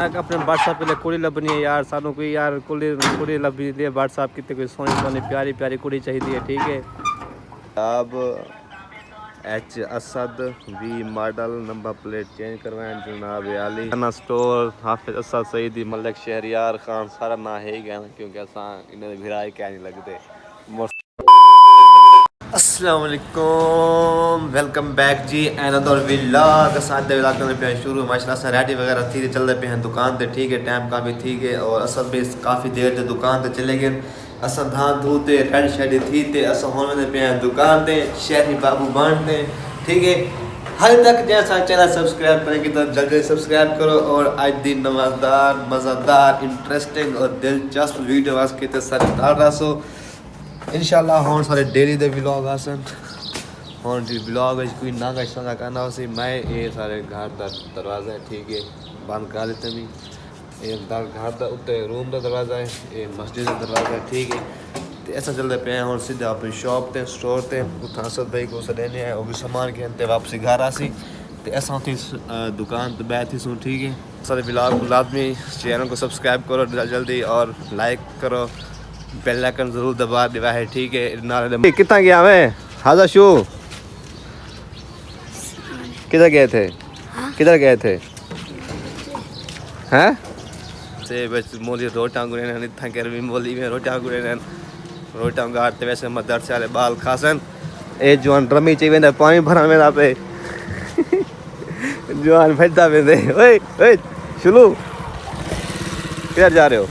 अपने व्हाट्सएप पे कुड़ी लभनी है यार, सानू कोई यार कुड़ी लभी दी है व्हाट्सएप कितने कोई सोनी सोनी प्यारी प्यारी कुड़ी चाहिए, ठीक है। अब H Asad V model number plate change करवाएं जनाब अली खाना स्टोर हाफिज असद सईदी मलिक शहरियार खान सारा ना है ही गया क्योंकि असा इन्हें भिराई क्या नहीं लगते। अस्सलाम वालेकुम, वेलकम बैक जी अनदर व्लॉग। साथ व्लॉग करने पे शुरू माशाल्लाह से रेडी वगैरह थी चलते पे हैं दुकान पे, ठीक है। टाइम काफ़ी थी के और असल भी काफ़ी देर से दुकान पे चले गए। असा धान धूते रेड शेड थी ते असा होने पे हैं दुकान पे शहरी बाबू बांटते, ठीक है। हाल तक जैसा चैनल सब्सक्राइब करें कि तो जल्दी सब्सक्राइब करो और आज दिन नवाजदार मज़ेदार इंटरेस्टिंग और दिलचस्प वीडियो वास्ते सारे डाल रहा इंशाल्लाह। हुण सारे डेली दे व्लॉग आसन हुण जी व्लॉग विच कोई नागा शंगा करना सी। मैं ये सारे घर दा दरवाज़ा है, ठीक है, बंद कर देते भी। ये घर दा उत्ते रूम दा दरवाज़ा है, ये मस्जिद दा दरवाज़ा है, ठीक है। तो ऐसा चलते पे हैं हुण सीधा अपनी शॉप ते स्टोर ते उत्थां असद भाई को सदेने हैं, वो भी सामान के अंते वापसी घर आसी ते ऐसा उठी दुकान ते बैठी सूँ, ठीक है। सारे व्लॉग को लाजमी चैनल को सब्सक्राइब करो जल्दी और लाइक करो, बेल आइकन जरूर दबा दिया है, ठीक है। कितना गया मैं हाजा शू किधर गए थे, किधर गए थे हैं से बस मोली रोटा गुने ने इतना कर भी मोली में रोटा गुने ने रोटा गाड़ते वैसे मदर से वाले बाल खासन ए जवान रमी चाहिए पानी भरा मेरा पे जवान भजदा पे दे। ओए ओए शुलू किधर जा रहे हो,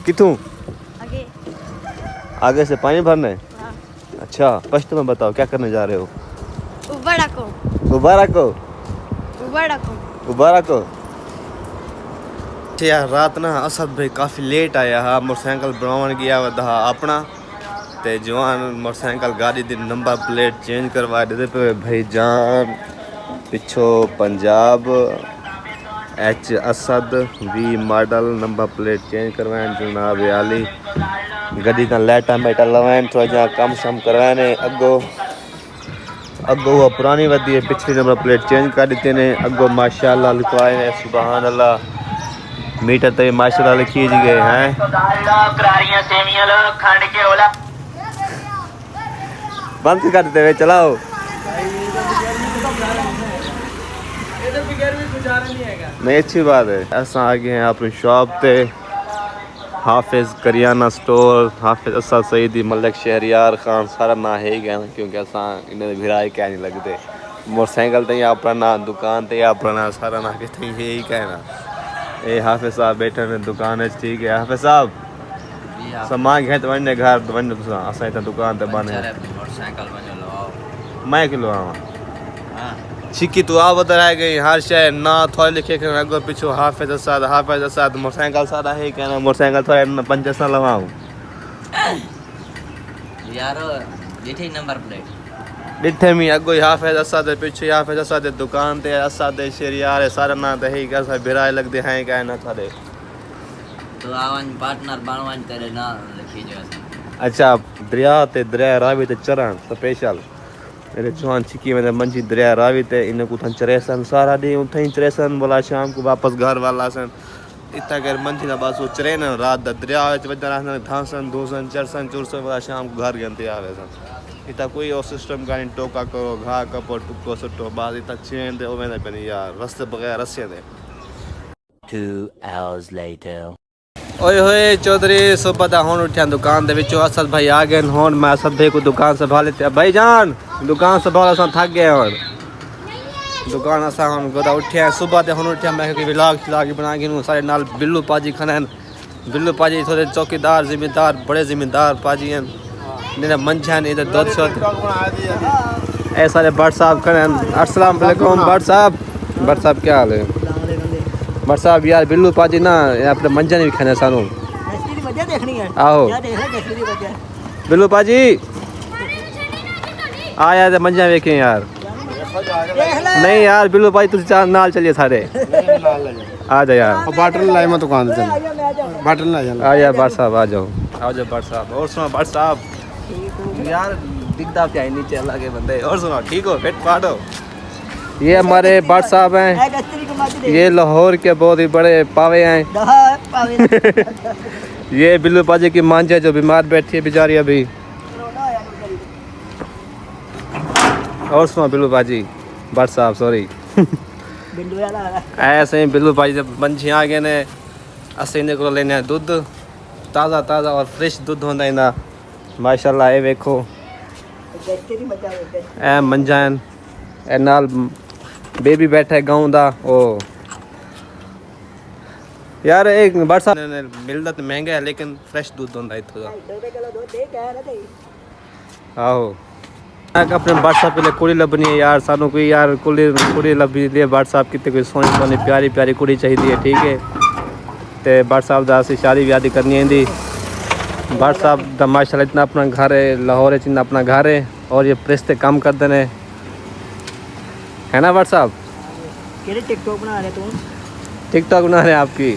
कितों आगे से पानी भरने? हाँ। अच्छा फर्स्ट में बताओ क्या करने जा रहे हो? उबारा को उबारा को उबारा को उबारा को। यार रात ना असद भाई काफ़ी लेट आया हा, मोटरसाइकिल बनावन गया वहा अपना ते जवान मोटरसाइकिल गाड़ी दी नंबर प्लेट चेंज करवा देते पे भाई जान पिछो Punjab H Asad V model number plate change करवाएं जनाब अली गड्डी का लाइटा वाइटा लवाएं थोड़ा जहाँ कम शम करवाने अगो अगो वो पुरानी वदी है पिछली नंबर प्लेट चेंज कर देते ने अगो माशाल्लाह लिखवाए ने सुभान अल्लाह मीटर तो माशाल्लाह लिखी जी गए हैं। बंद कर देते हुए चलाओ नहीं, अच्छी बात है। ऐसा आगे हैं अपनी शॉप पे हाफिज करियाना स्टोर हाफिज असद सईदी मलिक शहरियार खान सारा ना है ही गया क्योंकि असा इन्हें भिराई क्या नहीं लगते। मोटरसाइकिल तो अपना ना दुकान तो अपना सारा ना कितने है ही कहना। ये हाफिज साहब बैठे ने दुकान है, ठीक है। हाफिज साहब सामान घेत वने घर वने असा इतना दुकान ते बने मैं किलो आवा छिकी तो आ बता रह गई हर शय ना थोड़े लिखे के अगो पिछो हाफिज असद मोटरसाइकिल सारा है कहना मोटरसाइकिल थोड़े पंचस ना लवाऊं यारो डिठे नंबर प्लेट डिठे मी अगो हाफिज असद पिछो हाफिज असद दुकान ते असद शहरियार सारा ना ते ही का भिराए लगदे हैं कहना थोड़े तो आवन पार्टनर बनवन तेरे ना लिखी जो। अच्छा दरिया ते दरिया रावी ते चरण स्पेशल मेरे चौहान छिकी में मंजी दरिया रावी ते इन को चरेसन सारा दी उठ चरेसन बोला शाम को वापस घर वाला सन इतना कर मंजी ना बस वो चरे न रात दा दरिया वजह धासन धोसन चरसन चुरसन बोला शाम को घर गंते आवे सन इतना कोई और सिस्टम का नहीं टोका करो घा कपो टुको सटो बाद इतना चेन दे ओवे पे यार रस्ते बगैर रस्से दे। 2 hours later ओए होए चौधरी सुबह दा हुन उठ्या दुकान दे विचों असद भाई आ गए हुन मैं असद भाई को दुकान संभाल लेते भाई जान दुकान संभाल असा थक गए हुन दुकान असा हुन गोदा उठ्या सुबह दे हुन उठ्या मैं कि व्लॉग श्लॉग बना के सारे नाल बिल्लू पाजी खनन बिल्लू पाजी थोड़े चौकीदार जिम्मेदार बड़े जिम्मेदार पाजी हैं ने मंझन इधर दूध शोध ए सारे भट्ट साहब खनन। अस्सलाम वालेकुम भट्ट साहब क्या हाल है भट्ट साहब? यार बिल्लू पाजी ना अपने मंजन भी खाने सानू आओ बिल्लू पाजी आ यार मंजा वेखे यार नहीं यार बिल्लू पाजी तुम चार नाल चलिए सारे आ जाओ यार बाटल लाई मैं दुकान पे बाटल ला जा आ यार भट्ट साहब आ जाओ भट्ट साहब। और सुनो भट्ट साहब यार दिखता क्या नीचे अल्लाह के बंदे। और सुनो ठीक हो फिट फाट हो ये हमारे भट्ट साहब हैं, ये लाहौर के बहुत ही बड़े पावे हैं। ये बिल्लू पाजी की मांझा जो बीमार बैठी है बेचारी अभी। और सुनो बिल्लू पाजी, भट्ट साहब सॉरी। ऐसे ही बिल्लू पाजी जब पंछी आ गए ने अस इन को लेने दुध ताज़ा ताज़ा और फ्रेश दुध होंदा इंदा माशाल्लाह। ये देखो ए मंजान ए नाल बेबी बैठा है गाँव दा। ओ यार एक बरसा मिलता तो महंगा है लेकिन फ्रेश दूध होंदा इत्थों दा। आहो अपने व्हाट्सएप पे कुड़ी लभनी है यार, सानू कोई यार कुड़ी लभी दी व्हाट्सएप कितने कोई सोहनी सोहनी प्यारी प्यारी कुड़ी चाहिए, ठीक है। तो व्हाट्सएप दा असीं शादी ब्याह करनी है। व्हाट्सएप दा माशाल्लाह इतना अपना घर है, लाहौर इतना अपना घर है और ये प्रेस पे काम करते हैं, है ना व्हाट्सएप? टिकटॉक बना रहे तुम? टिकटॉक बना रहे हैं आपकी।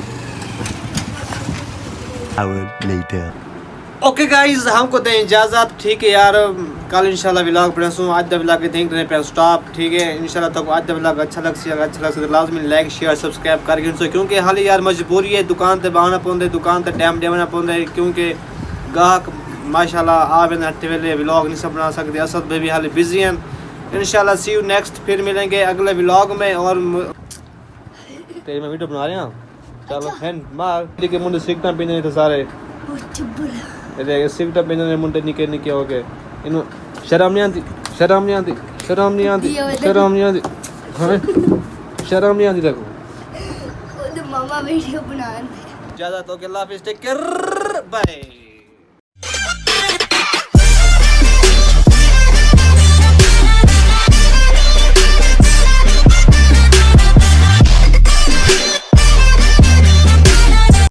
ओके गाइस हमको दें इजाज़त, ठीक है यार। कल इंशाल्लाह व्लॉग बनासूँ, आज दा व्लॉग देख रहे पे स्टॉप, ठीक है। इंशाल्लाह तक आज दा व्लॉग अच्छा लग तो लाजमी लाइक शेयर सब्सक्राइब करके सो, क्योंकि हाल यार मजबूरी है दुकान ते बहाना पौंदे, दुकान ते टाइम देना पौंदा, क्योंकि गाहक माशाल्लाह आवे ना अट्ठे वेले व्लॉग नहीं सब बना सकते। असद में भी हाल बिजी हैं। इंशाल्लाह सी यू नेक्स्ट, फिर मिलेंगे अगले व्लॉग में। और तेरी मैं वीडियो बना रहा हूँ, चलो हैंड मार के मुंडे सीखना पीने तो सारे सिगटा पीने मुंडे निके निके हो गए। इन्हों शर्म नहीं आती, शर्म नहीं आती, शर्म नहीं आती, शर्म नहीं आती, हमें शर्म नहीं आती। देखो मामा वीडियो बना ज़्यादा तो अल्लाह हाफिज़, टेक केयर, बाय।